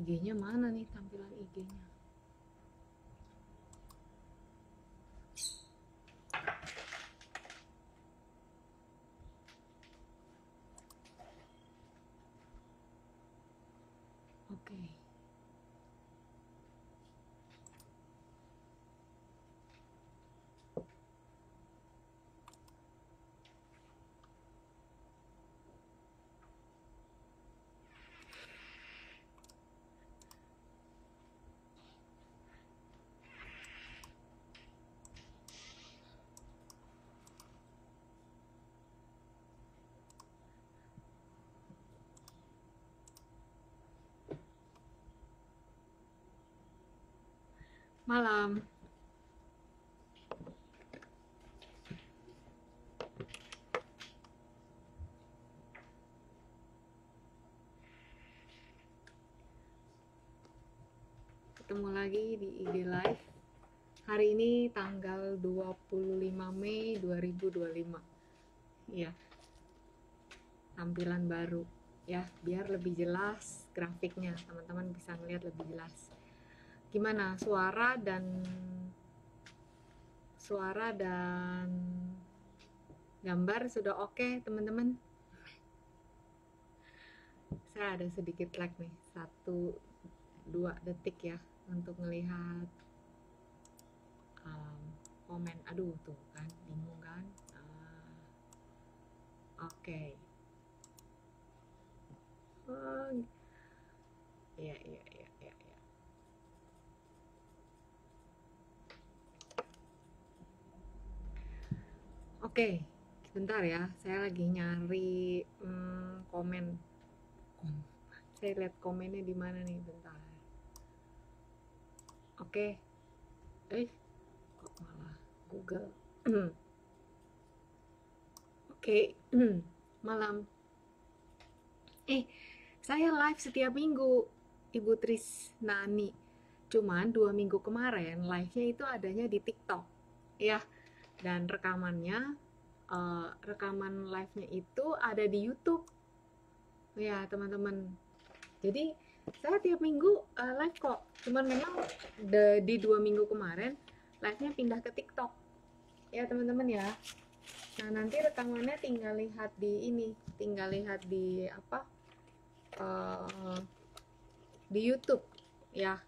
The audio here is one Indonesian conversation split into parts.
IG-nya mana nih, tampilan IG-nya? Oke. Malam. Ketemu lagi di IG Live. Hari ini tanggal 25 Mei 2025. Iya. Tampilan baru ya, biar lebih jelas grafiknya, teman-teman bisa ngeliat lebih jelas. Gimana suara dan gambar sudah oke, teman-teman? Saya ada sedikit lag nih, 1-2 detik ya untuk melihat komen. Aduh tuh kan, bingung kan. Oke. Oh, iya. Oke, sebentar ya, saya lagi nyari komen. Saya lihat komennya di mana nih, bentar. Oke, kok malah Google. Oke, malam. Saya live setiap minggu, Ibu Trisnani. Cuman 2 minggu kemarin live-nya itu adanya di TikTok, ya. Dan rekaman live-nya itu ada di YouTube, ya teman-teman. Jadi saya tiap minggu live kok. Cuman memang di 2 minggu kemarin live-nya pindah ke TikTok, ya teman-teman ya. Nah nanti rekamannya tinggal lihat di ini, tinggal lihat di apa? Di YouTube ya.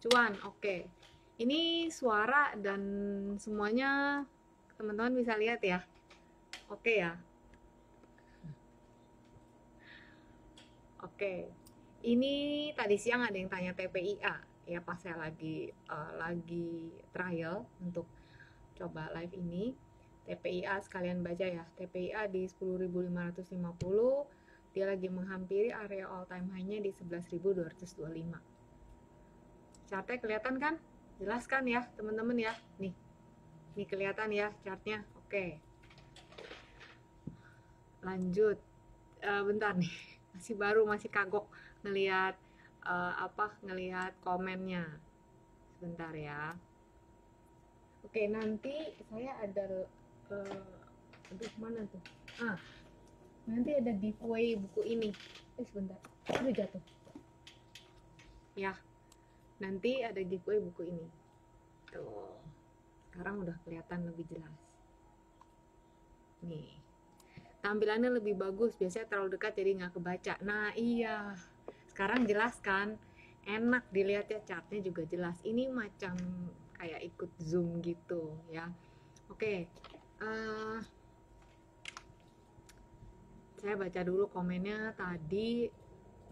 Cuan, oke. Ini suara dan semuanya teman-teman bisa lihat ya. Oke ya. Oke. Ini tadi siang ada yang tanya TPIA ya, pas saya lagi trial untuk coba live ini. TPIA sekalian baca ya. TPIA di 10.550, dia lagi menghampiri area all time high-nya di 11.225. Chartnya kelihatan kan? Jelas kan ya teman-teman ya? Nih kelihatan ya chartnya. Oke. Lanjut. Bentar nih, masih baru, masih kagok ngelihat ngelihat komennya. Sebentar ya. Oke, nanti saya ada mana tuh? Nanti ada giveaway buku ini. Sebentar. Aduh jatuh. Ya. Nanti ada giveaway buku ini. Tuh. Sekarang udah kelihatan lebih jelas. Nih. Tampilannya lebih bagus, biasanya terlalu dekat jadi nggak kebaca. Nah iya, sekarang jelas kan, enak dilihatnya, chartnya juga jelas. Ini macam kayak ikut zoom gitu ya. Oke, saya baca dulu komennya tadi.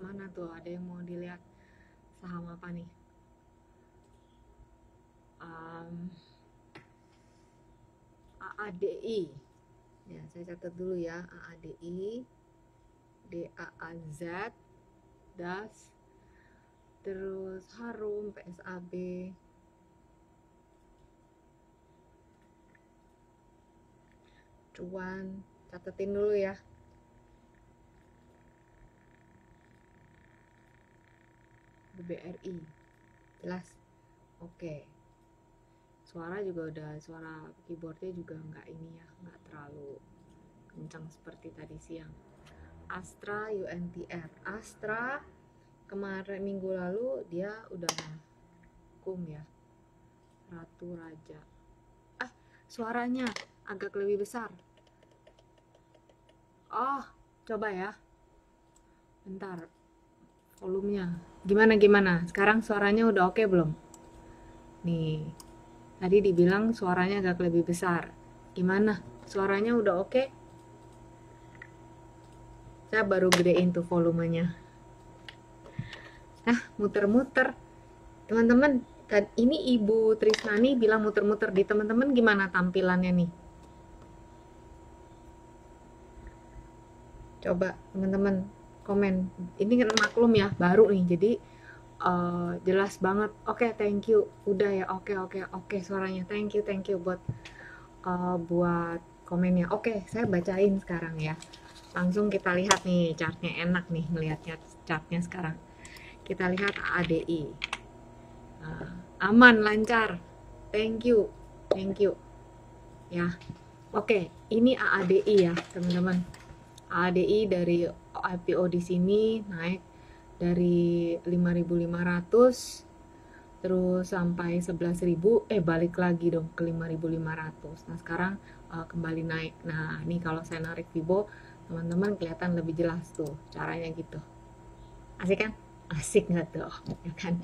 Mana tuh, ada yang mau dilihat saham apa nih? AADI ya, saya catat dulu ya. AADI, DAAZ, DAS, terus Harum, PSAB, Cuan, catetin dulu ya. BBRI, jelas. Oke. Suara juga udah, suara keyboardnya juga nggak ini ya, nggak terlalu kencang seperti tadi siang. Astra UNTR, Astra kemarin minggu lalu dia udah kum ya, Ratu Raja. Suaranya agak lebih besar. Oh, coba ya. Bentar. Volumenya. Gimana? Sekarang suaranya udah oke belum? Nih. Tadi dibilang suaranya agak lebih besar. Gimana? Suaranya udah oke? Saya baru gedein tuh volumenya. Nah, muter-muter. Teman-teman, ini Ibu Trisnani bilang muter-muter. Di teman-teman gimana tampilannya nih? Coba teman-teman komen. Ini kan maklum ya, baru nih. Jadi jelas banget. Oke, thank you. Udah ya. Oke suaranya. Thank you buat komennya. Oke, saya bacain sekarang ya. Langsung kita lihat nih chartnya, enak nih ngelihatnya chartnya sekarang. Kita lihat ADI. Aman, lancar. Thank you ya. Oke, ini AADI ya teman-teman. AADI dari IPO di sini naik dari 5.500 terus sampai 11.000, balik lagi dong ke 5.500. Nah sekarang kembali naik. Nah ini kalau saya narik Fibo, teman-teman kelihatan lebih jelas tuh caranya gitu. Asik kan? Asik nggak tuh? Ya kan?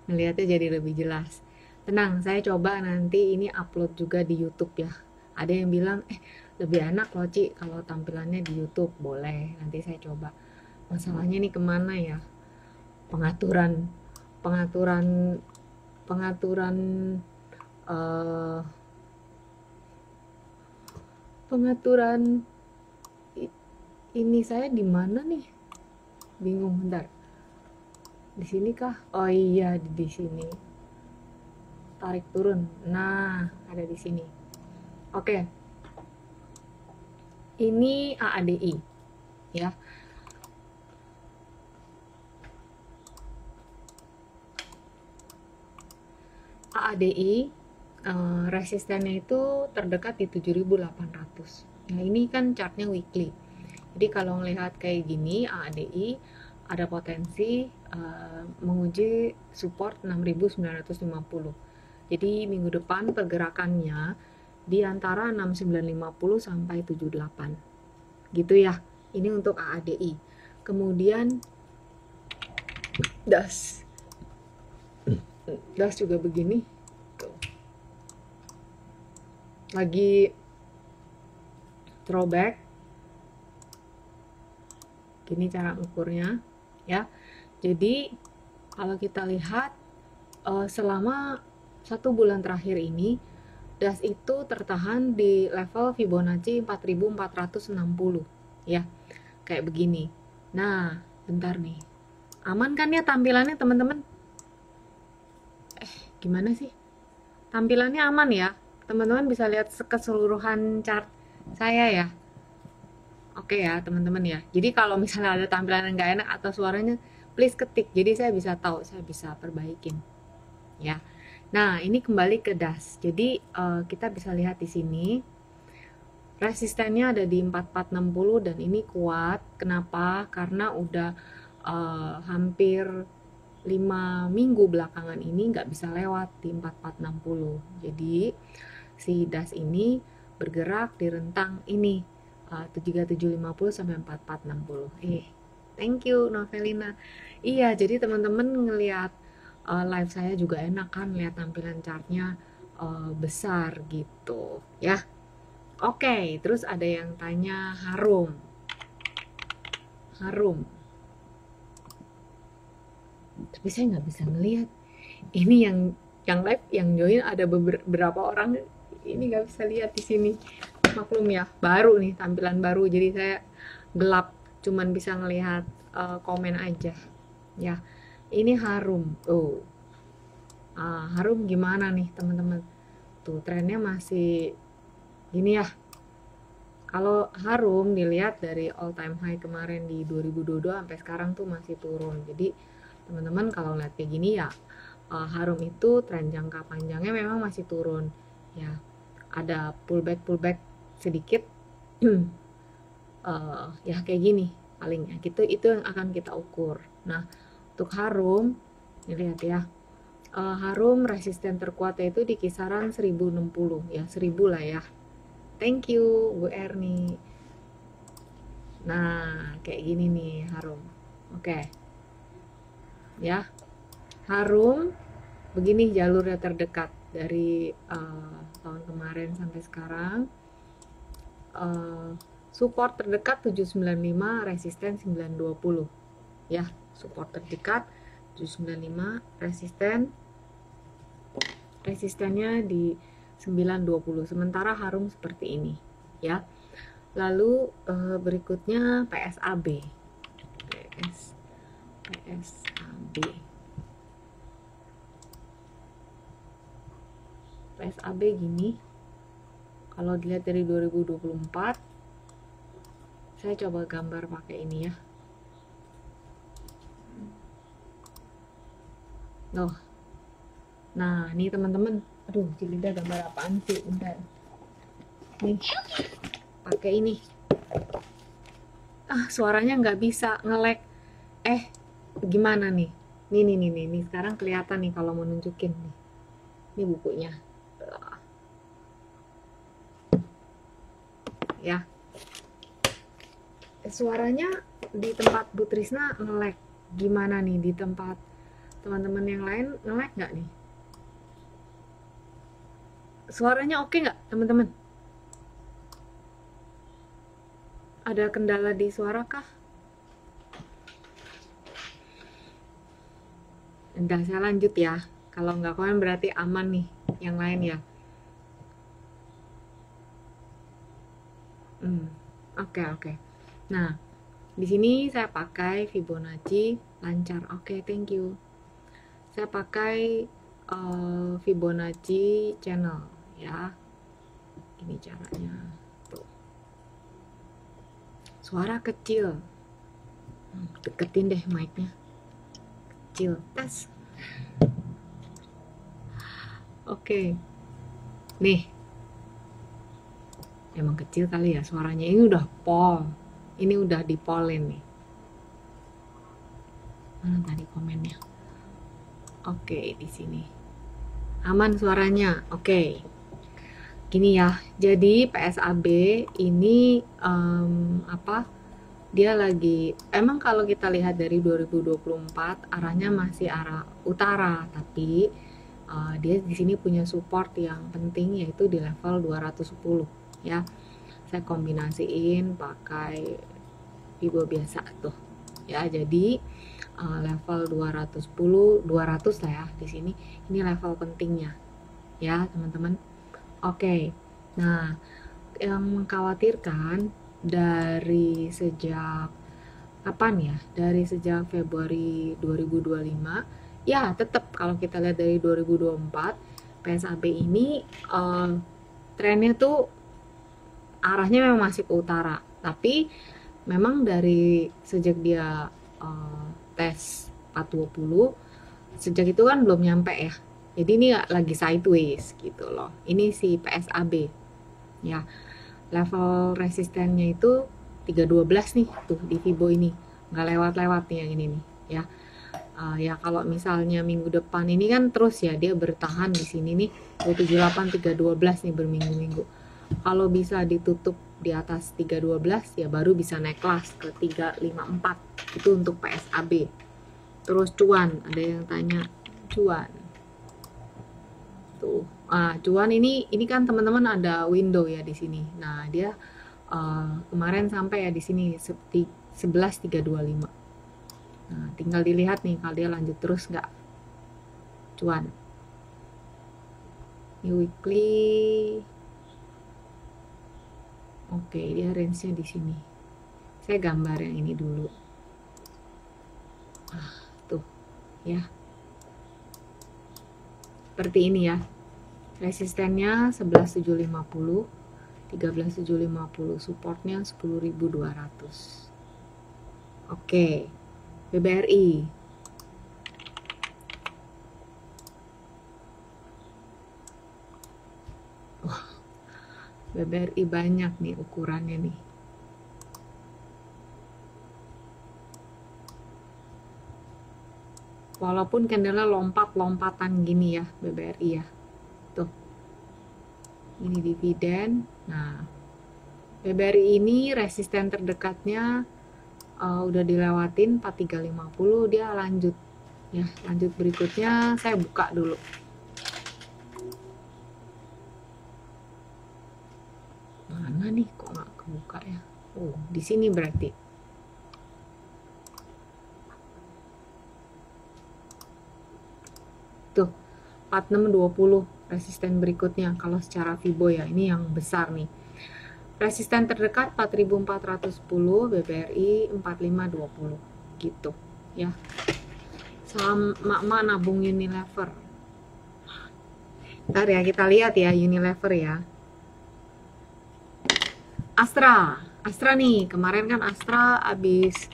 Ngelihatnya jadi lebih jelas. Tenang, saya coba nanti ini upload juga di YouTube ya. Ada yang bilang, lebih enak loh Ci kalau tampilannya di YouTube. Boleh, nanti saya coba. Masalahnya nih kemana ya? Pengaturan ini saya di mana nih? Bingung, bentar. Di sini kah? Oh iya, di sini. Tarik turun. Nah, ada di sini. Oke. Ini AADI ya. AADI resistennya itu terdekat di 7.800. Nah, ini kan chartnya weekly. Jadi kalau ngelihat kayak gini, AADI ada potensi menguji support 6.950. Jadi minggu depan pergerakannya di antara 6950 sampai 78. Gitu ya. Ini untuk AADI. Kemudian DAS juga begini. Tuh. Lagi throwback. Gini cara ukurnya ya. Jadi kalau kita lihat selama 1 bulan terakhir ini DAS itu tertahan di level Fibonacci 4.460 ya, kayak begini. Nah bentar nih, aman kan ya tampilannya teman-teman? Gimana sih tampilannya? Aman ya teman-teman? Bisa lihat keseluruhan chart saya ya? Oke ya teman-teman ya. Jadi kalau misalnya ada tampilan yang nggak enak atau suaranya, please ketik, jadi saya bisa tahu, saya bisa perbaikin ya. Nah ini kembali ke DAS. Jadi kita bisa lihat di sini resistennya ada di 4460 dan ini kuat. Kenapa? Karena udah hampir 5 minggu belakangan ini nggak bisa lewat di 4460. Jadi si DAS ini bergerak di rentang ini 33750 sampai 4460. Thank you Novelina. Iya, jadi teman-teman ngelihat live saya juga enak kan, lihat tampilan chartnya besar gitu ya. Oke, terus ada yang tanya Harum. Tapi saya nggak bisa ngelihat. Ini yang live, yang join ada beberapa orang, ini nggak bisa lihat di sini. Maklum ya, baru nih tampilan baru, jadi saya gelap, cuman bisa ngelihat komen aja ya. Ini Harum. Harum gimana nih teman-teman? Tuh trennya masih gini ya. Kalau Harum dilihat dari all time high kemarin di 2022 sampai sekarang tuh masih turun. Jadi teman-teman kalau lihat kayak gini ya, Harum itu tren jangka panjangnya memang masih turun ya. Ada pullback sedikit ya kayak gini paling ya, gitu. Itu yang akan kita ukur. Nah Untuk Harum, ini lihat ya, Harum resisten terkuatnya itu di kisaran 1060 ya, 1000 lah ya. Thank you Bu Erni. Nah kayak gini nih Harum. Oke ya, Harum begini jalurnya terdekat dari tahun kemarin sampai sekarang. Support terdekat 795, resisten 920 ya, support terdekat 795, resistennya di 920. Sementara Harum seperti ini ya. Lalu berikutnya PSAB. PSAB gini. Kalau dilihat dari 2024, saya coba gambar pakai ini ya. Loh. Nah, ini teman-teman. Aduh, Cilinda gambar apaan sih? Bentar. Nih. Pakai ini. Suaranya nggak bisa, nge-lag. Gimana nih? Nih. Sekarang kelihatan nih kalau mau nunjukin nih. Ini bukunya. Ya. Suaranya di tempat Bu Trisna nge-lag. Gimana nih di tempat teman-teman yang lain nge-lag nggak nih? Suaranya oke nggak teman-teman? Ada kendala di suara kah? Udah, saya lanjut ya. Kalau nggak komen berarti aman nih yang lain ya. Oke. Nah, di sini saya pakai Fibonacci lancar. Oke, thank you. Saya pakai Fibonacci channel ya. Ini caranya. Tuh. Suara kecil. Deketin deh mic-nya. Kecil. Tes. Oke. Nih. Emang kecil kali ya suaranya. Ini udah pol. Ini udah di polin nih. Mana tadi komennya? Oke, di sini. Aman suaranya. Oke. Gini ya. Jadi PSAB ini dia lagi, emang kalau kita lihat dari 2024 arahnya masih arah utara, tapi dia di sini punya support yang penting yaitu di level 210 ya. Saya kombinasiin pakai Fibo biasa tuh ya. Jadi level 210 200 lah ya di sini. Ini level pentingnya ya teman-teman. Oke. Nah, yang mengkhawatirkan dari sejak kapan ya? Dari sejak Februari 2025 ya, tetap kalau kita lihat dari 2024 PSAB ini trennya tuh arahnya memang masih ke utara, tapi memang dari sejak dia tes 420 sejak itu kan belum nyampe ya, jadi ini lagi sideways gitu loh. Ini si PSAB ya, level resistennya itu 312 nih tuh di Fibo ini, nggak lewat-lewat nih yang ini nih ya. Ya kalau misalnya minggu depan ini kan terus ya dia bertahan di sini nih 278 312 nih berminggu-minggu. Kalau bisa ditutup di atas 312 ya baru bisa naik kelas ke 354. Itu untuk PSAB. Terus cuan, ada yang tanya cuan. Tuh. Cuan ini kan teman-teman ada window ya di sini. Nah, dia kemarin sampai ya di sini 11.325. Nah, tinggal dilihat nih kalau dia lanjut terus nggak cuan. Ini weekly. Oke, dia range-nya di sini. Saya gambar yang ini dulu. Tuh, ya. Seperti ini ya. Resistennya 11.750, 13.750, supportnya 10.200. Oke. BBRI. BBRI banyak nih ukurannya nih. walaupun candlenya lompat-lompatan gini ya BBRI ya. Tuh. Ini dividen. Nah, BBRI ini resisten terdekatnya udah dilewatin 4350, dia lanjut ya. Lanjut berikutnya saya buka dulu. Mana nih kok nggak kebuka ya? Oh, di sini berarti. Tuh, 4620 resisten berikutnya kalau secara Fibo ya. Ini yang besar nih. Resisten terdekat 4410, BBRI 4520 gitu ya. Saham mak-mak nabung Unilever. Ntar ya kita lihat ya Unilever ya. Astra nih, kemarin kan Astra abis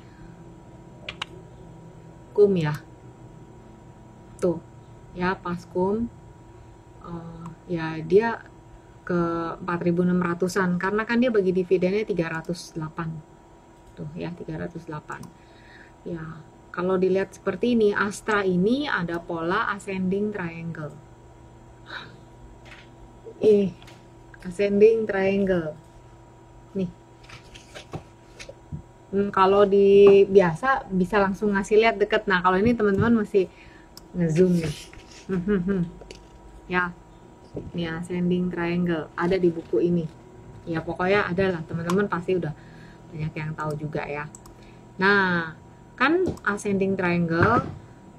kum ya. Tuh ya, pas kum ya dia ke 4.600-an karena kan dia bagi dividennya 308. Tuh ya, 308. Ya, kalau dilihat seperti ini, Astra ini ada pola ascending triangle. Ascending triangle. Nih. Kalau di biasa bisa langsung ngasih lihat deket. Nah, kalau ini teman-teman masih ngezoom nih. Ya. Ini ascending triangle ada di buku ini ya, pokoknya ada lah, teman-teman pasti udah banyak yang tahu juga ya. Nah kan ascending triangle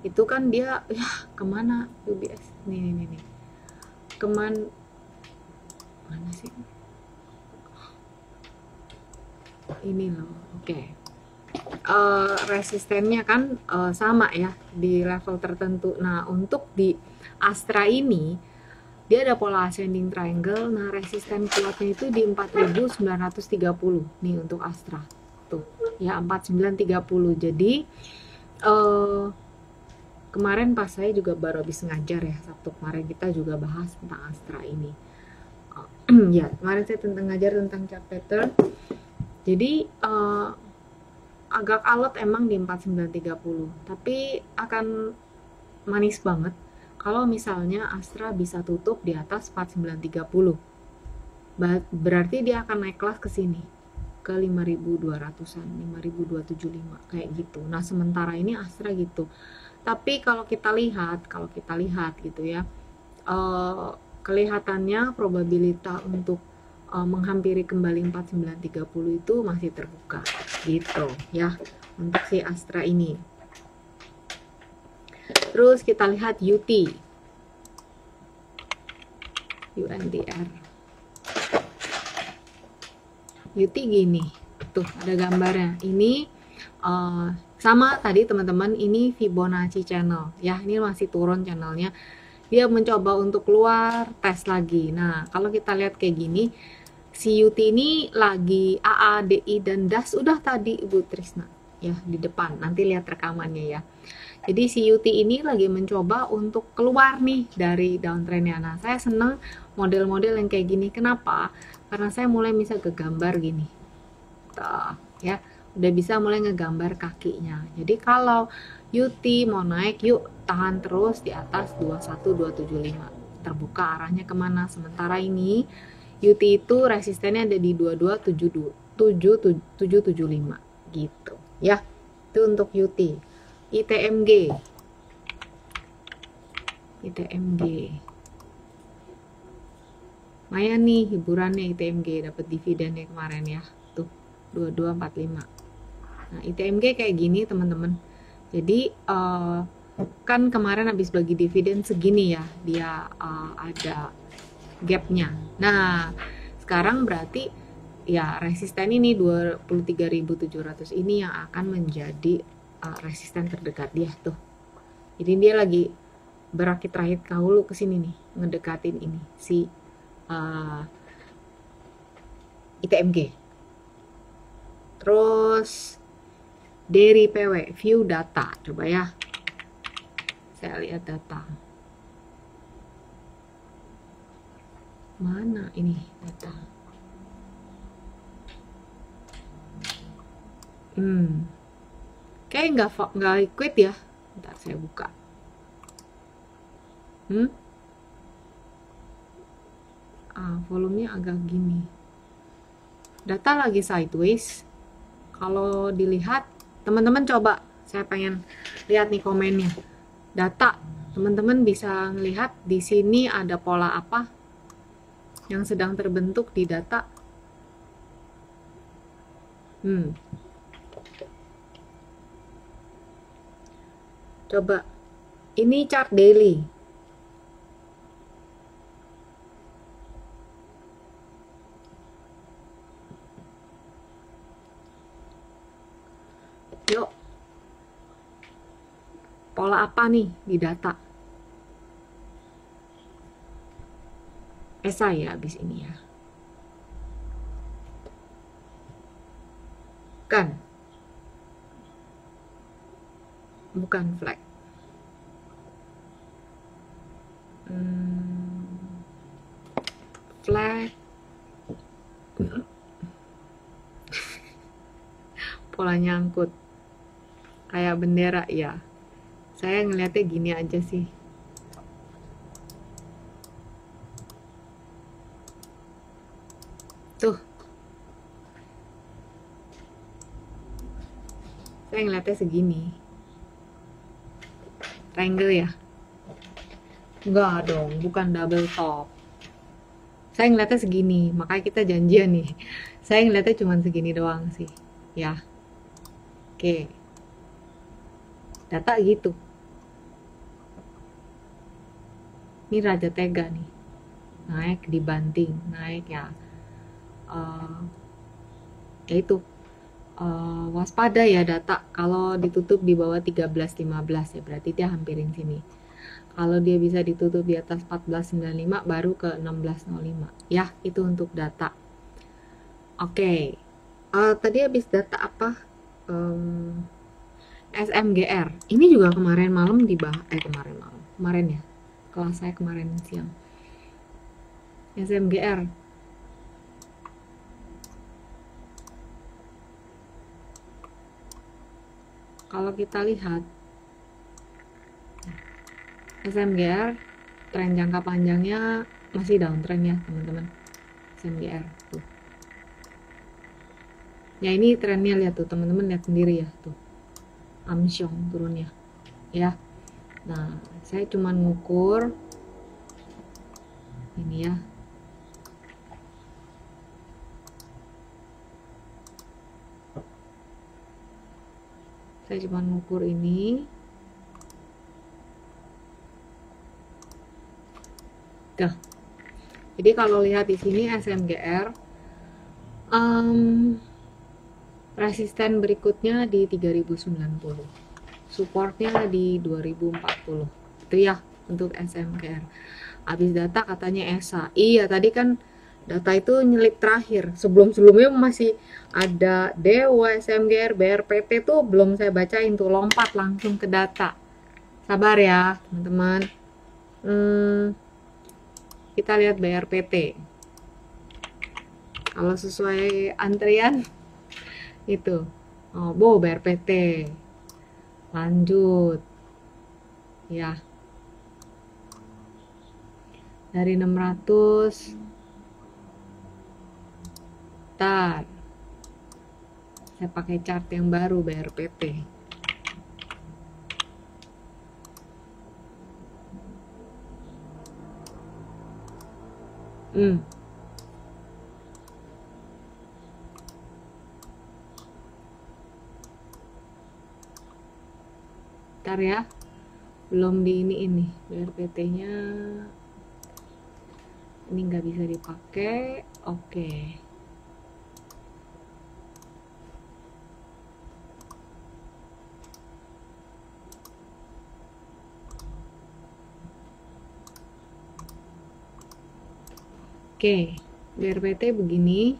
itu kan dia ya kemana UBS nih mana sih ini loh. Oke. Resistennya kan sama ya di level tertentu. Nah untuk di Astra ini dia ada pola ascending triangle. Nah, resisten kuatnya itu di 4930 nih untuk Astra. Tuh, ya 4930. Jadi kemarin pas saya juga baru habis ngajar ya, Sabtu kemarin kita juga bahas tentang Astra ini. Ya, kemarin saya ngajar tentang chart pattern. Jadi agak alot emang di 4930, tapi akan manis banget kalau misalnya Astra bisa tutup di atas 4930. Berarti dia akan naik kelas ke sini ke 5200-an, 5275 kayak gitu. Nah, sementara ini Astra gitu. Tapi kalau kita lihat gitu ya, kelihatannya probabilitas untuk menghampiri kembali 4930 itu masih terbuka gitu ya untuk si Astra ini. Terus kita lihat UNTR. UT gini, tuh ada gambarnya. Ini sama tadi teman-teman, ini Fibonacci channel ya, ini masih turun channelnya. Dia mencoba untuk keluar, tes lagi. Nah kalau kita lihat kayak gini, si UT ini lagi AA, DI dan DAS udah tadi Ibu Trisna ya di depan. Nanti lihat rekamannya ya. Jadi si UT ini lagi mencoba untuk keluar nih dari downtrendnya. Nah, saya seneng model-model yang kayak gini. Kenapa? Karena saya mulai bisa kegambar gini. Tuh, ya, udah bisa mulai ngegambar kakinya. Jadi kalau UT mau naik, yuk tahan terus di atas 21275. Terbuka arahnya kemana? Sementara ini UT itu resistennya ada di 22775 gitu. Ya, itu untuk UT. ITMG lumayan nih hiburannya. ITMG dapat dividennya kemarin ya, tuh 2245. Nah ITMG kayak gini teman-teman. Jadi kan kemarin habis bagi dividen segini ya, dia ada gapnya. Nah sekarang berarti ya resisten ini 23.700 ini yang akan menjadi resisten terdekat dia tuh. Jadi dia lagi berakit-rakit kahulu ke sini nih, ngedekatin ini si ITMG. Terus dari PW view data, coba ya. Saya lihat data. Mana ini data? Kayak nggak liquid ya. Bentar saya buka. Volumenya agak gini. Data lagi sideways. Kalau dilihat, teman-teman coba, saya pengen lihat nih komennya. Data, teman-teman bisa ngelihat di sini ada pola apa yang sedang terbentuk di data. Coba, ini chart daily. Yuk, pola apa nih di data? SI ya abis ini ya. Bukan flag. Flag. Pola nyangkut. Kayak bendera ya. Saya ngeliatnya gini aja sih. Tuh. Saya ngeliatnya segini. Triangle ya? Enggak dong, bukan double top. Saya ngeliatnya segini, makanya kita janjian nih. Saya ngeliatnya cuma segini doang sih. Ya. Oke. Data gitu. Ini Raja Tega nih. Naik dibanting, naik ya. Yaitu waspada ya data kalau ditutup di bawah 13.15 ya, berarti dia hampirin sini. Kalau dia bisa ditutup di atas 14.95 baru ke 16.05 ya. Itu untuk data. Oke. Tadi habis data apa? SMGR. Ini juga kemarin malam dibahas, kemarin ya, kelas saya kemarin siang. SMGR. Kalau kita lihat SMGR, tren jangka panjangnya masih downtrend ya teman-teman. SMGR tuh. Ya ini trennya, lihat tuh teman-teman, lihat sendiri ya tuh. Amsyong turunnya ya. Nah, saya cuman ngukur ini ya. Saya cuma ngukur ini. Tuh. Jadi kalau lihat di sini SMGR, resisten berikutnya di 3090, supportnya di 2040. Itu ya untuk SMGR. Habis data katanya ESA. Iya, tadi kan data itu nyelip terakhir. Sebelum-sebelumnya masih ada Dewa, SMGR, BRPT tuh belum saya bacain tuh, lompat langsung ke data. Sabar ya teman-teman. Kita lihat BRPT. Kalau sesuai antrian itu, BRPT lanjut ya, dari 600. Ntar saya pakai chart yang baru BRPT. Ntar ya, belum di ini BRPT-nya ini nggak bisa dipakai. Oke. Oke, BRPT begini.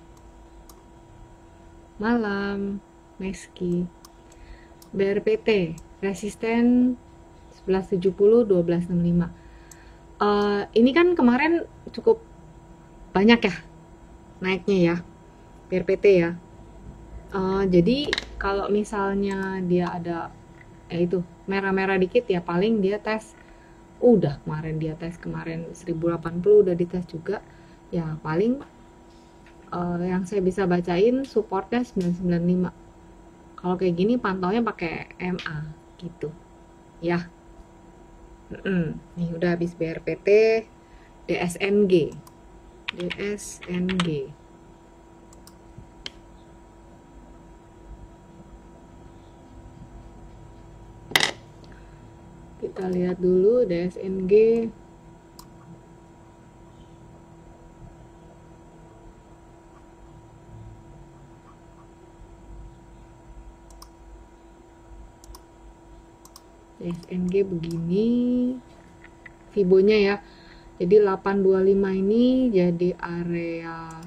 Malam, Meski. BRPT, resisten 1170, 1265. Ini kan kemarin cukup banyak ya naiknya ya, BRPT ya. Jadi kalau misalnya dia ada itu merah-merah dikit ya, paling dia tes udah kemarin dia tes, kemarin 1080 udah dites juga ya. Paling yang saya bisa bacain supportnya 995. Kalau kayak gini pantaunya pakai MA gitu ya. Nih udah habis BRPT. DSNG kita lihat dulu DSNG. DSNG begini Fibonya ya. Jadi 825 ini jadi area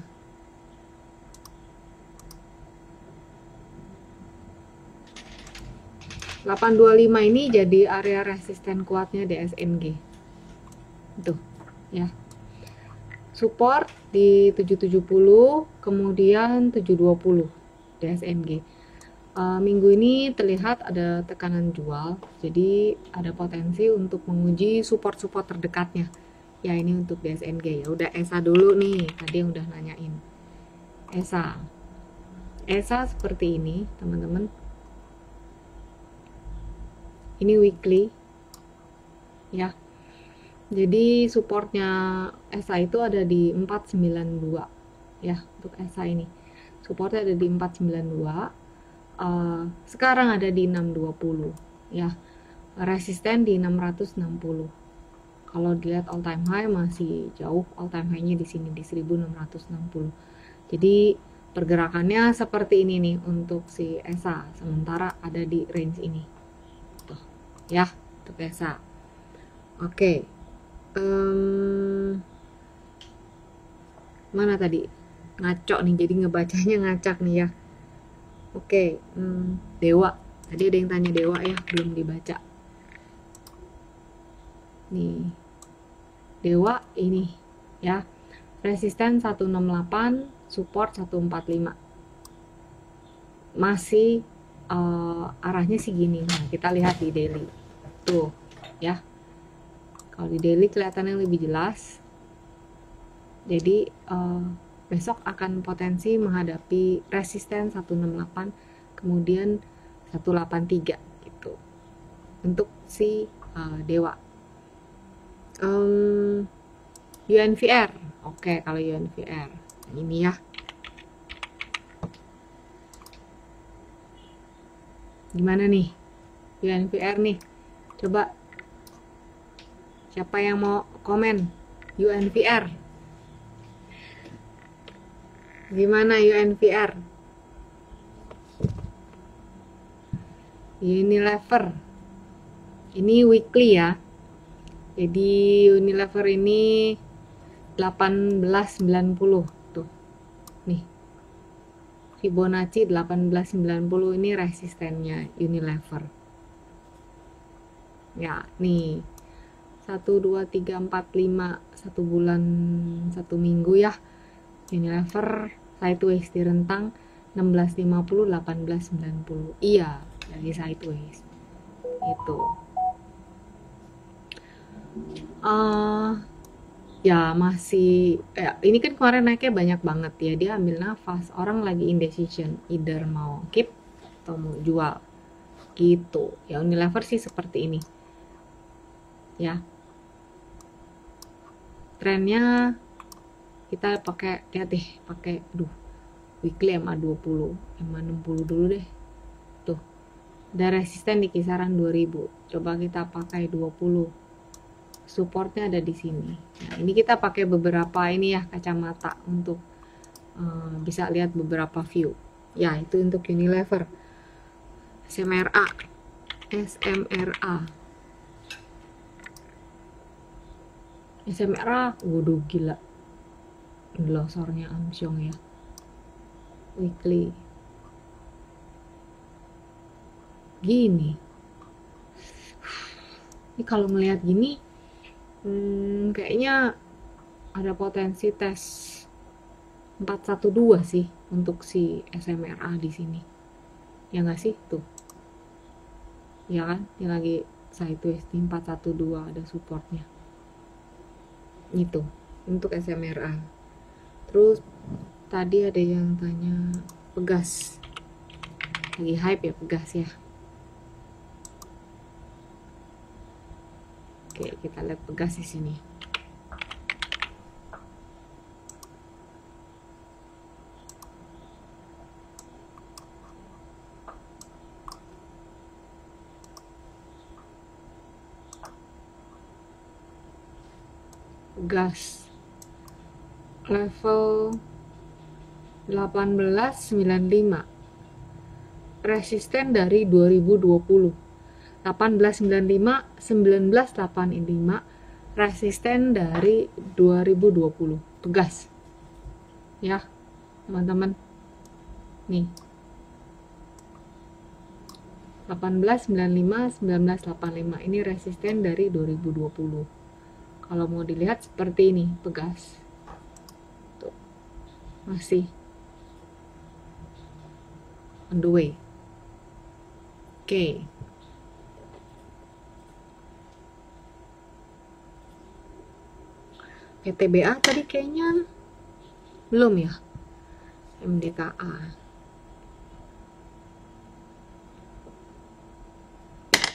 ini jadi area resisten kuatnya DSNG. Tuh, ya. Support di 770, kemudian 720 DSNG. Minggu ini terlihat ada tekanan jual, jadi ada potensi untuk menguji support-support terdekatnya. Ya ini untuk DSNG ya. Udah ESA dulu nih, tadi yang udah nanyain. ESA seperti ini teman-teman. Ini weekly ya. Jadi supportnya ESA itu ada di 492 ya. Untuk ESA ini supportnya ada di 492. Sekarang ada di 620 ya. Resisten di 660. Kalau dilihat all time high masih jauh, all time high-nya di sini di 1660. Jadi pergerakannya seperti ini nih untuk si ESA, sementara ada di range ini. Tuh, ya, untuk ESA. Oke. Mana tadi? Ngaco nih, jadi ngebacanya ngacak nih ya. Oke, Dewa. Tadi ada yang tanya Dewa ya, belum dibaca. Nih. Dewa ini ya. Resisten 168, support 145. Masih arahnya sih gini. Nah, kita lihat di daily. Tuh, ya. Kalau di daily kelihatannya lebih jelas. Jadi besok akan potensi menghadapi resisten 168, kemudian 183 gitu. Untuk si Dewa. UNVR. Oke, kalau UNVR ini ya. Gimana nih? UNVR nih. Coba siapa yang mau komen UNVR? Gimana UNVR? Unilever. Ini weekly ya. Jadi Unilever ini 1890 tuh. Nih. Fibonacci 1890 ini resistennya Unilever. Ya, nih. 1 2 3 4 5 1 bulan 1 minggu ya. Unilever sideways di rentang 1650 1890. Iya, dari sideways. Itu. Ya masih ini kan kemarin naiknya banyak banget ya, dia ambil nafas, orang lagi indecision, either mau keep atau mau jual gitu ya. Unilever sih seperti ini ya. Trennya kita pakai, lihat deh, pakai weekly MA20 MA60 dulu deh. Tuh ada resisten di kisaran 2000, coba kita pakai 20, supportnya ada di sini. Nah, ini kita pakai beberapa ini ya, kacamata untuk bisa lihat beberapa view. Ya, itu untuk Unilever. SMRA. Waduh gila. Glosornya Amsyong ya. Weekly. Gini. Ini kalau melihat gini kayaknya ada potensi tes 412 sih untuk si SMRA di sini. Ya nggak sih? Tuh. Ya kan? Ini lagi SideWest 412 ada supportnya itu untuk SMRA. Terus tadi ada yang tanya Pegas, lagi hype ya Pegas ya. Oke, kita lihat Pegas di sini. Gas level 1895, resisten dari 2020. 1895, 1985, resisten dari 2020. Pegas ya teman-teman, nih 1895, 1985 ini resisten dari 2020. Kalau mau dilihat seperti ini Pegas tuh, masih on the way. Oke. PTBA tadi kayaknya belum ya. MDKA,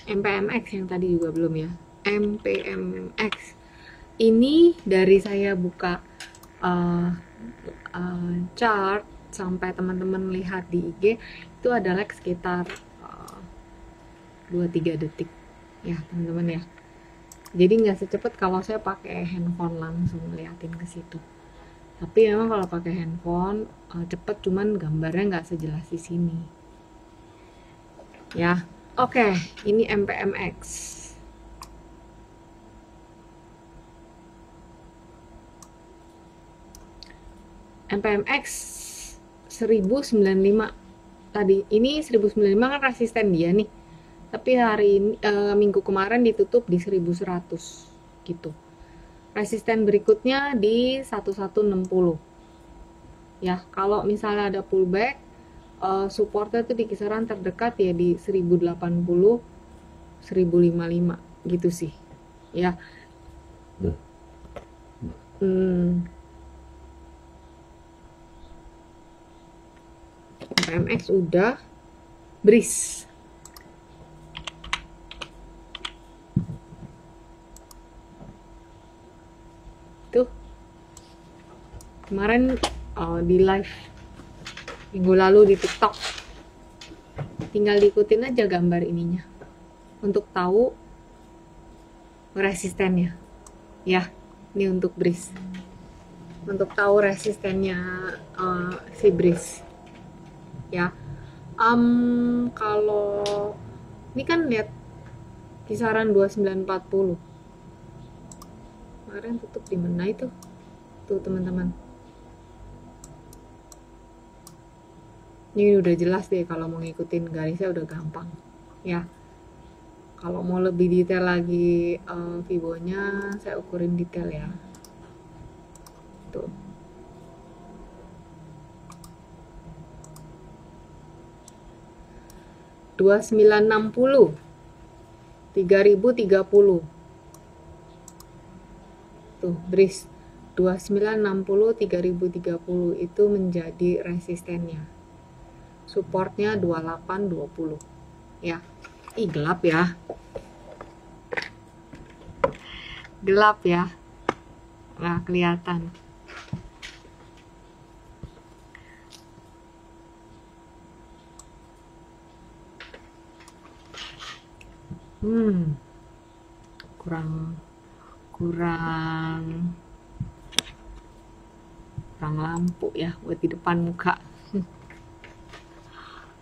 MPMX yang tadi juga belum ya. MPMX ini dari saya buka chart sampai teman-teman lihat di IG itu adalah sekitar 2-3 detik ya teman-teman ya. Jadi nggak secepat kalau saya pakai handphone langsung ngeliatin ke situ. Tapi memang kalau pakai handphone cepet, cuman gambarnya nggak sejelas di sini. Ya, oke, ini MPMX. MPMX 1095 tadi. Ini 1095 kan resisten dia nih. Tapi hari ini minggu kemarin ditutup di 1100 gitu. Resisten berikutnya di 1160. Ya, kalau misalnya ada pullback, supportnya tuh di kisaran terdekat ya di 1080, 1055 gitu sih. Ya. MPMX udah, BRIS. Tuh. Kemarin di live minggu lalu di TikTok. Tinggal diikutin aja gambar ininya untuk tahu resistennya. Ya, ini untuk BRIS. Untuk tahu resistennya si BRIS. Ya, kalau ini kan lihat kisaran 2940 kemarin tutup di mana itu tuh teman-teman. Ini udah jelas deh, kalau mau ngikutin garisnya udah gampang ya. Kalau mau lebih detail lagi Fibonya saya ukurin detail ya tuh. $2960, 3030 tuh BRIS 2960, 3030 itu menjadi resistennya. Supportnya 2820 ya. Ih, gelap ya, gelap ya, nggak kelihatan. kurang lampu ya buat di depan muka.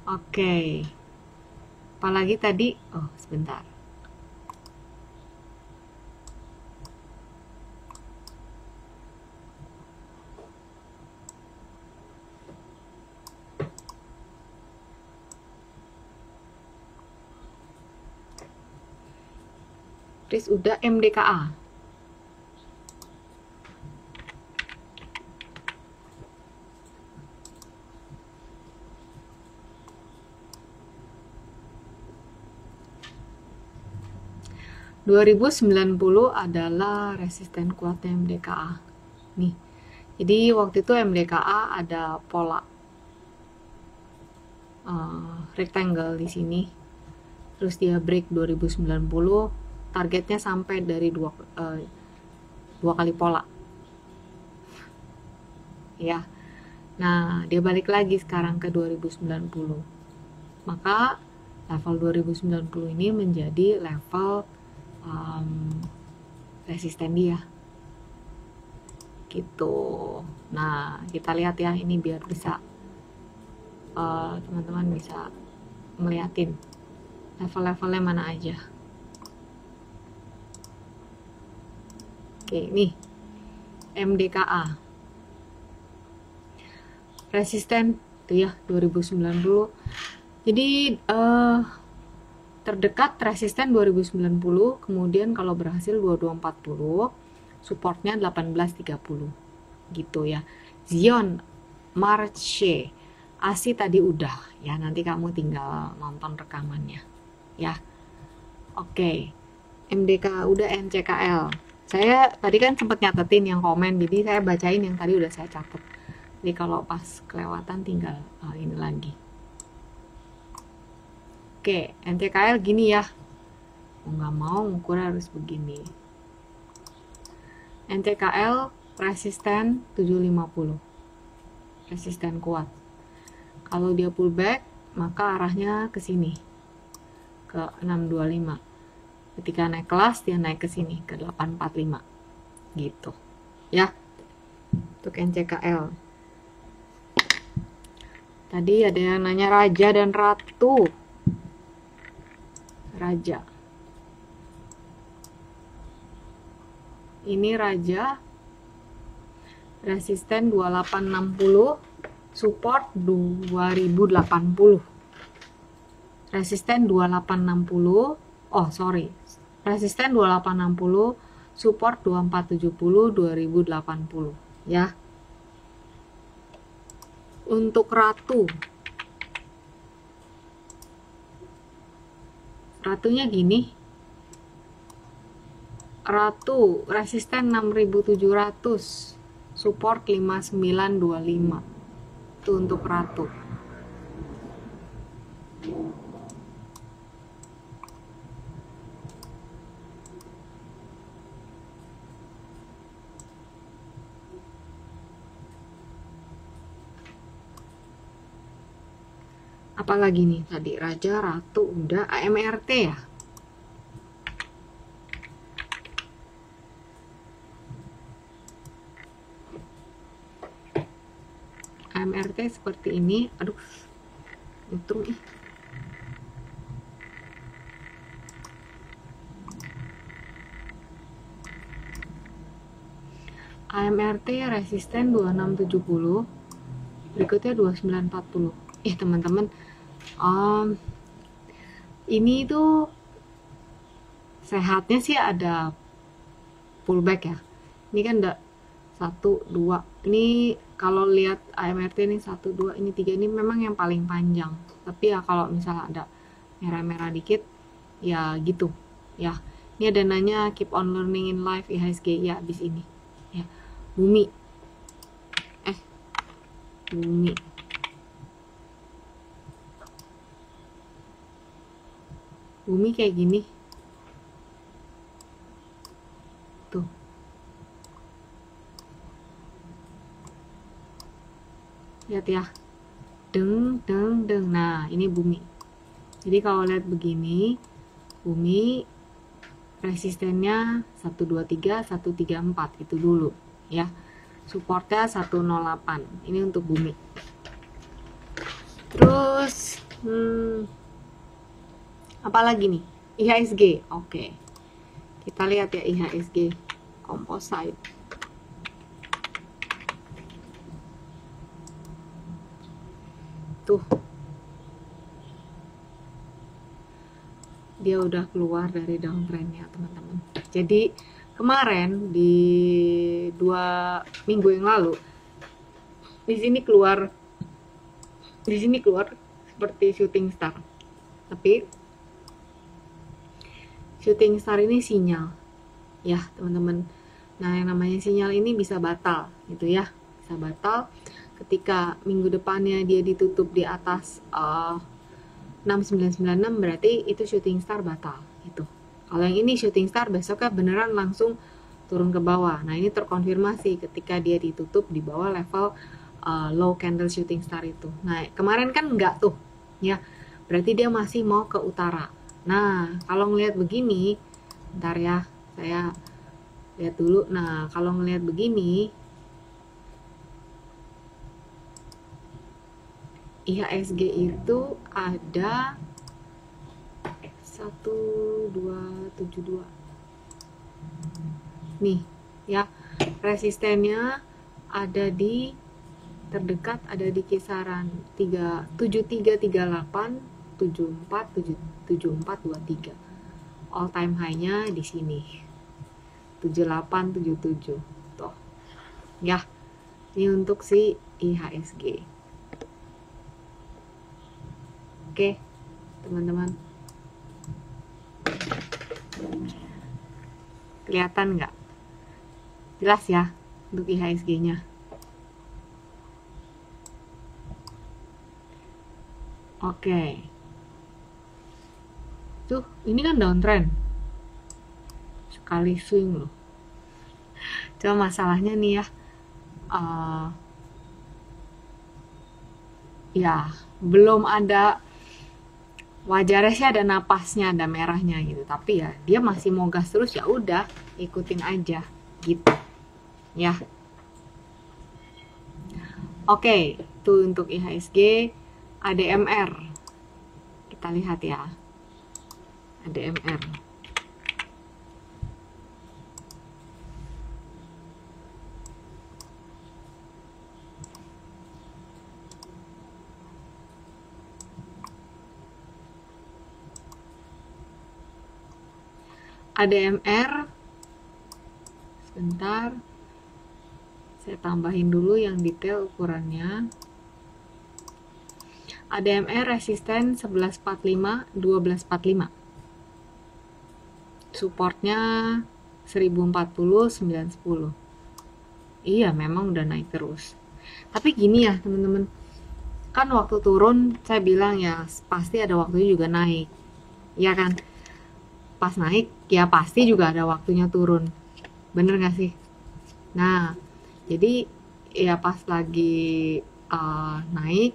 Oke. Apalagi tadi, oh sebentar. Terus udah MDKA. 2090 adalah resisten kuatnya MDKA nih. Jadi waktu itu MDKA ada pola rectangle di sini, terus dia break 2090, targetnya sampai dari dua kali pola ya. Nah, dia balik lagi sekarang ke 2090. Maka level 2090 ini menjadi level resisten dia. Gitu. Nah, kita lihat ya, ini biar bisa teman-teman bisa ngeliatin level-levelnya mana aja. Oke, nih MDKA resisten tuh ya 2090. Jadi terdekat resisten 2090, kemudian kalau berhasil 2240, supportnya 1830 gitu ya. Zion, Marche, ASI tadi udah ya, nanti kamu tinggal nonton rekamannya ya. Oke, MDK udah, NCKL. Saya tadi kan sempat nyatetin yang komen, jadi saya bacain yang tadi udah saya catat. Jadi kalau pas kelewatan tinggal ini lagi. Oke, NCKL gini ya. Nggak mau ukur harus begini. NCKL resisten 750. Resisten kuat. Kalau dia pullback, maka arahnya ke sini. Ke 625. Ketika naik kelas, dia naik ke sini, ke 845. Gitu. Ya. Untuk NCKL. Tadi ada yang nanya Raja dan Ratu. Raja. Ini Raja. Resisten 2860. Support 2080. Resisten 2860. Oh, sorry. Resisten 2860. Support 2470, 2080. Ya. Untuk Ratu. Ratunya gini. Ratu resisten 6700, support 5925. Itu untuk Ratu. Apalagi nih tadi, Raja, Ratu udah. AMRT ya. AMRT seperti ini. Aduh, untung nih. AMRT resisten 2670, berikutnya 2940. Teman-teman, ini tuh sehatnya sih ada pullback ya. Ini kan ada 1, 2. Ini kalau lihat AMRT ini 1, 2, ini 3, ini memang yang paling panjang. Tapi ya kalau misalnya ada merah-merah dikit, ya gitu. Ya, ini ada nanya keep on learning in life IHSG ya abis ini. Ya, Bumi. Bumi. Bumi kayak gini. Tuh. Lihat ya. Deng, deng, deng. Nah, ini Bumi. Jadi kalau lihat begini, Bumi resistennya 123, 134 itu dulu ya. Supportnya 108. Ini untuk Bumi. Terus apalagi nih? IHSG. Oke. Kita lihat ya IHSG composite. Tuh. Dia udah keluar dari downtrendnya, teman-teman. Jadi kemarin di 2 minggu yang lalu di sini keluar seperti shooting star. Tapi shooting star ini sinyal ya teman-teman. Nah yang namanya sinyal ini bisa batal gitu ya, bisa batal ketika minggu depannya dia ditutup di atas 6996, berarti itu shooting star batal gitu. Kalau yang ini shooting star besoknya beneran langsung turun ke bawah. Nah ini terkonfirmasi ketika dia ditutup di bawah level low candle shooting star itu. Nah kemarin kan enggak tuh ya, berarti dia masih mau ke utara. Nah kalau ngelihat begini, bentar ya saya lihat dulu. Nah kalau ngelihat begini, IHSG itu ada 1272 nih ya, resistennya ada di terdekat ada di kisaran 7338 74 all time high-nya di sini 7877 tuh ya. Ini untuk si IHSG. Oke teman-teman, kelihatan nggak? Jelas ya untuk IHSG-nya. Oke. Tuh, ini kan downtrend. Sekali swing loh. Cuma masalahnya nih ya, ya belum ada, wajarnya sih ada napasnya, ada merahnya gitu. Tapi ya dia masih mau gas terus, ya udah ikutin aja gitu ya. Oke, itu untuk IHSG. ADMR kita lihat ya, ADMR sebentar, saya tambahin dulu yang detail ukurannya. ADMR resisten 1145 1245, supportnya 1040 910. Iya memang udah naik terus, tapi gini ya teman-teman, kan waktu turun saya bilang ya pasti ada waktunya juga naik ya kan, pas naik ya pasti juga ada waktunya turun, bener gak sih? Nah jadi ya pas lagi naik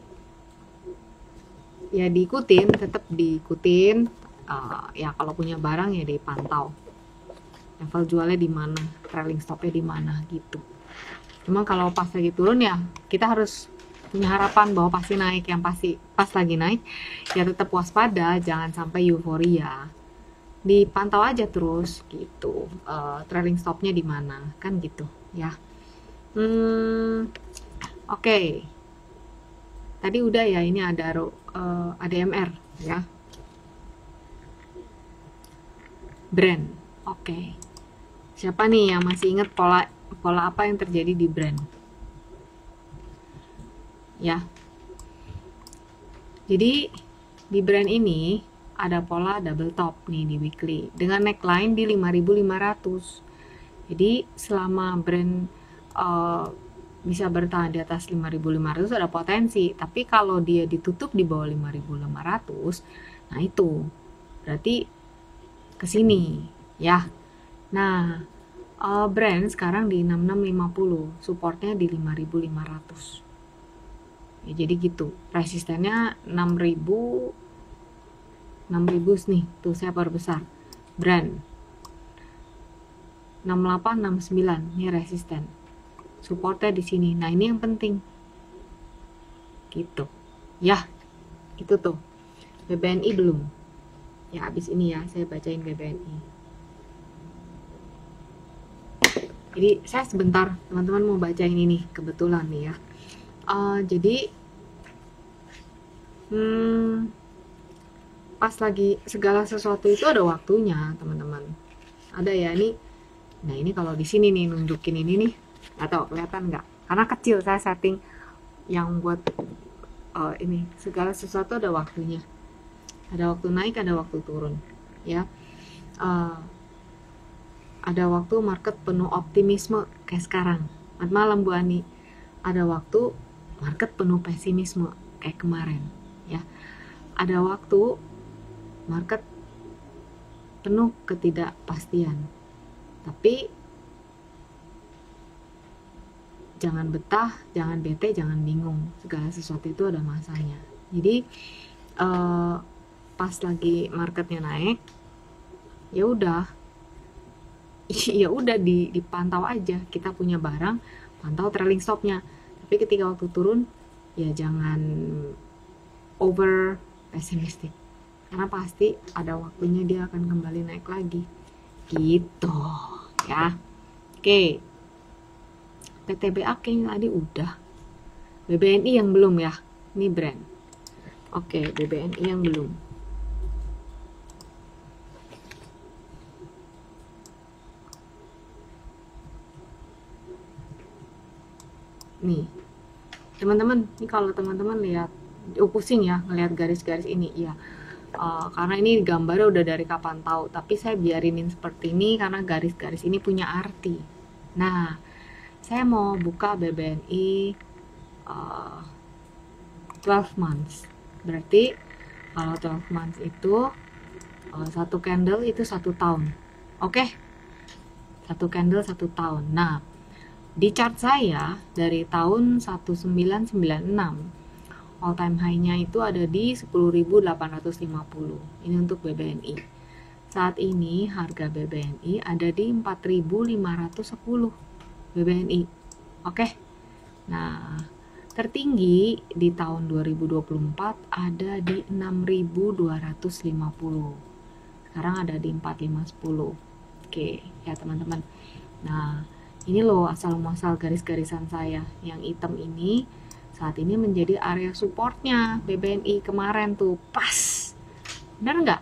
ya diikutin, tetap diikutin. Ya kalau punya barang ya dipantau level jualnya di mana, trailing stopnya di mana gitu. Cuma kalau pas lagi turun ya kita harus punya harapan bahwa pasti naik, yang pasti pas lagi naik ya tetap waspada, jangan sampai euforia, dipantau aja terus gitu, trailing stopnya di mana kan gitu ya. Oke. Tadi udah ya, ini ada ADMR ya. Brand. Oke. Siapa nih yang masih ingat pola apa yang terjadi di Brand? Ya. Jadi di Brand ini ada pola double top nih di weekly dengan neckline di 5.500. Jadi selama Brand bisa bertahan di atas 5.500 ada potensi, tapi kalau dia ditutup di bawah 5.500, nah itu berarti kesini ya. Nah Brand sekarang di 6650, supportnya di 5.500 ya, jadi gitu. Resistennya 6.000 nih, tuh saya perbesar. Brand 6869 ini resisten, supportnya di sini. Nah ini yang penting gitu ya. Itu tuh BBNI belum ya, habis ini ya saya bacain BBNI. Jadi saya sebentar teman-teman mau bacain ini kebetulan nih ya. Jadi pas lagi segala sesuatu itu ada waktunya teman-teman, ada ya nih. Nah ini kalau di sini nih nunjukin ini nih, atau kelihatan nggak? Karena kecil saya setting yang buat ini, segala sesuatu ada waktunya, ada waktu naik, ada waktu turun ya. ada waktu market penuh optimisme kayak sekarang. Selamat malam Bu Ani. Ada waktu market penuh pesimisme kayak kemarin, ya. Ada waktu market penuh ketidakpastian. Tapi jangan betah, jangan bete, jangan bingung. Segala sesuatu itu ada masanya. Jadi pas lagi marketnya naik, ya udah dipantau aja. Kita punya barang, pantau trailing stopnya. Tapi ketika waktu turun, ya jangan over pesimistik, karena pasti ada waktunya dia akan kembali naik lagi gitu ya. Oke, PTBA kayaknya tadi udah. BBNI yang belum ya, ini brand. Oke, BBNI yang belum. Nih teman-teman, ini kalau teman-teman lihat, pusing ya ngelihat garis-garis ini ya. Karena ini gambarnya udah dari kapan tahu, tapi saya biarinin seperti ini karena garis-garis ini punya arti. Nah, saya mau buka BBNI 12 months. Berarti kalau 12 months itu satu candle itu 1 tahun. Oke? Satu candle 1 tahun. Nah, di chart saya dari tahun 1996 all time high-nya itu ada di 10.850. Ini untuk BBNI. Saat ini harga BBNI ada di 4.510 BBNI. Oke. Nah, tertinggi di tahun 2024 ada di 6.250. Sekarang ada di 4.510. Oke, ya teman-teman. Nah, ini loh asal muasal garis-garisan saya. Yang hitam ini saat ini menjadi area supportnya BBNI kemarin tuh, pas. Benar nggak?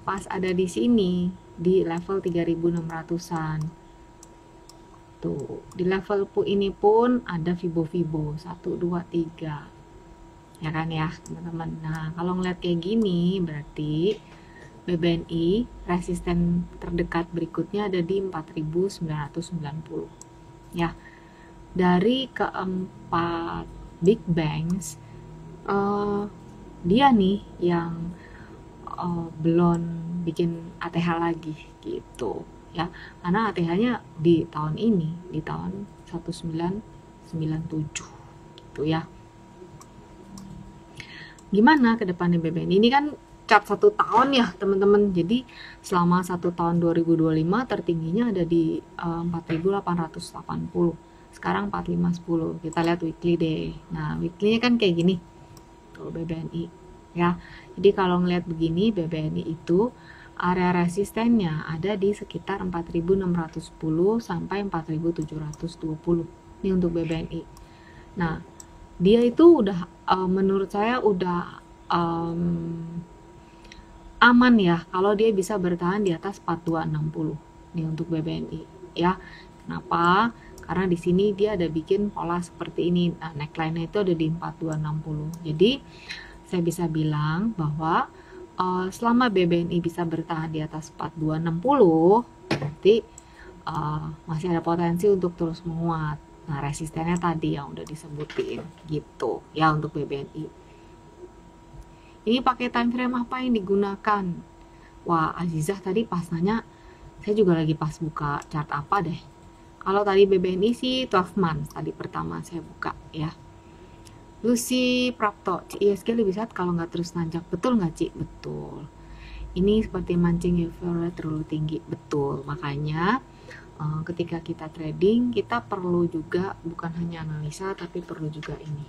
Pas ada di sini di level 3.600-an. Tuh, di level ini pun ada Fibo-Fibo 1, 2, 3. Ya kan ya, teman-teman. Nah, kalau ngeliat kayak gini berarti BBNI resisten terdekat berikutnya ada di 4.990. Ya. Dari keempat big banks, dia nih yang belum bikin ATH lagi gitu ya, karena ATH-nya di tahun ini, di tahun 1997 gitu ya. Gimana ke depannya BBNI? Ini kan chart 1 tahun ya teman-teman. Jadi selama 1 tahun 2025 tertingginya ada di 4.880. Sekarang 4510. Kita lihat weekly deh. Nah, weekly-nya kan kayak gini. Tuh BBNI ya. Jadi kalau ngelihat begini, BBNI itu area resistennya ada di sekitar 4.610 sampai 4.720. Ini untuk BBNI. Nah, dia itu udah menurut saya udah aman ya kalau dia bisa bertahan di atas 4260. Ini untuk BBNI ya. Kenapa? Karena di sini dia ada bikin pola seperti ini. Nah, neckline-nya itu ada di 4260. Jadi saya bisa bilang bahwa selama BBNI bisa bertahan di atas 4260, berarti masih ada potensi untuk terus menguat. Nah, resistennya tadi yang udah disebutin gitu ya untuk BBNI. Ini pakai time frame apa yang digunakan? Wah, Azizah tadi pas nanya, saya juga lagi pas buka chart apa deh. Kalau tadi BBNI sih 12 months tadi pertama saya buka ya. Lucy Prapto, ISG lebih sehat kalau nggak terus nanjak. Betul nggak Ci? Betul. Ini seperti mancing euforia terlalu tinggi. Betul. Makanya ketika kita trading, kita perlu juga bukan hanya analisa, tapi perlu juga ini.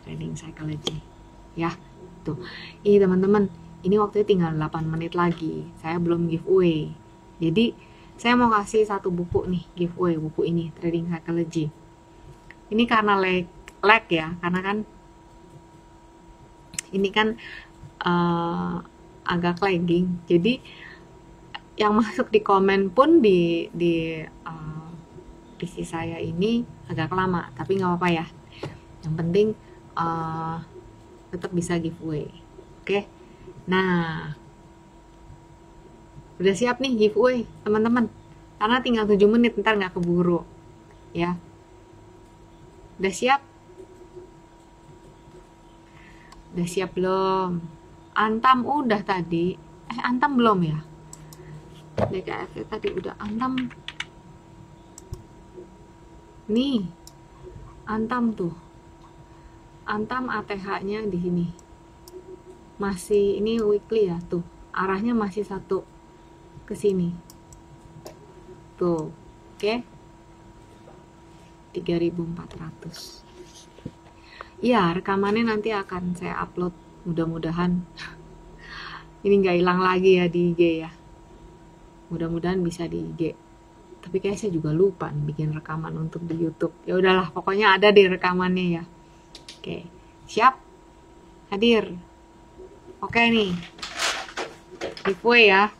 Trading psychology. Ya, tuh. Ini teman-teman, ini waktunya tinggal 8 menit lagi. Saya belum giveaway. Jadi, saya mau kasih satu buku nih, giveaway buku ini, Trading Psychology. Ini karena lag ya, karena kan ini kan agak lagging. Jadi yang masuk di komen pun di PC saya ini agak lama, tapi nggak apa-apa ya. Yang penting tetap bisa giveaway. Oke. Nah, Udah siap nih giveaway teman-teman, karena tinggal 7 menit, ntar nggak keburu ya. Udah siap? Udah siap belum? Antam udah tadi. Antam belum ya? DKF tadi udah. Antam nih, Antam tuh, Antam ATH-nya di sini masih, ini weekly ya, tuh arahnya masih satu ke sini tuh, oke. 3.400. Iya, rekamannya nanti akan saya upload, mudah-mudahan ini nggak hilang lagi ya di IG ya, mudah-mudahan bisa di IG. Tapi kayak saya juga lupa nih bikin rekaman untuk di YouTube. Ya udahlah, pokoknya ada di rekamannya ya. Oke, siap? Hadir? Oke nih, giveaway ya.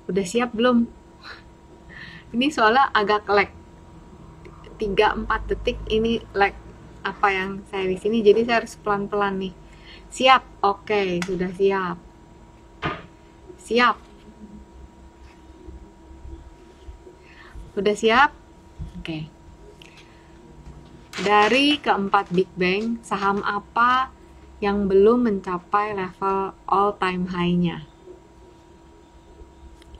Udah siap belum? Ini soalnya agak lag, 3-4 detik ini lag apa yang saya di sini, jadi saya harus pelan-pelan nih. Siap? Oke, sudah siap. Siap? Udah siap? Oke. Dari keempat Big Bang, saham apa yang belum mencapai level all time high-nya?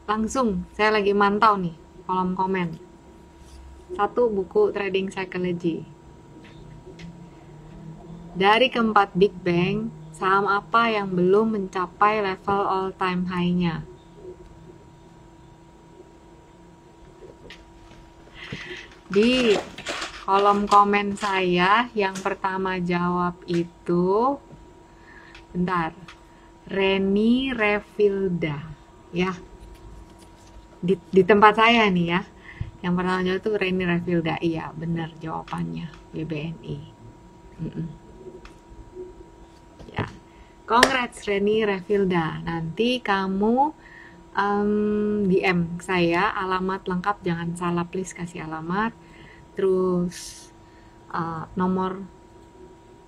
Langsung, saya lagi mantau nih kolom komen. 1, buku Trading Psychology. Dari keempat Big Bang, saham apa yang belum mencapai level all time high-nya? Di kolom komen saya yang pertama jawab itu, bentar, Reni Revilda ya. Di tempat saya nih ya, yang pertama jawab tuh Reni Revilda. Iya benar jawabannya, BBNI. Ya, congrats Reni Revilda. Nanti kamu DM saya, alamat lengkap jangan salah, please kasih alamat, terus nomor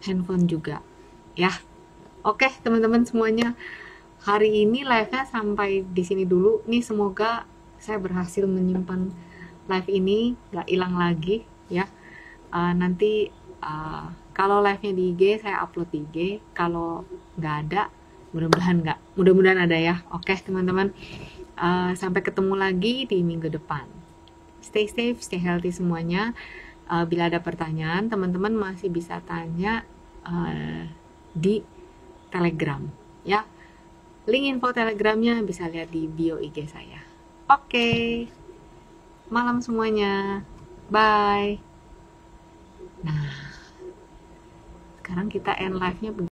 handphone juga ya. Oke teman-teman semuanya, hari ini live-nya sampai di sini dulu nih. Semoga saya berhasil menyimpan live ini gak hilang lagi ya. Nanti kalau live-nya di IG saya upload di IG, kalau nggak ada mudah-mudahan ada ya. Oke teman-teman, sampai ketemu lagi di minggu depan. Stay safe, stay healthy semuanya. Bila ada pertanyaan teman-teman masih bisa tanya di Telegram ya. Link info Telegramnya bisa lihat di bio IG saya. Oke, malam semuanya, bye. Nah, sekarang kita end live-nya begini.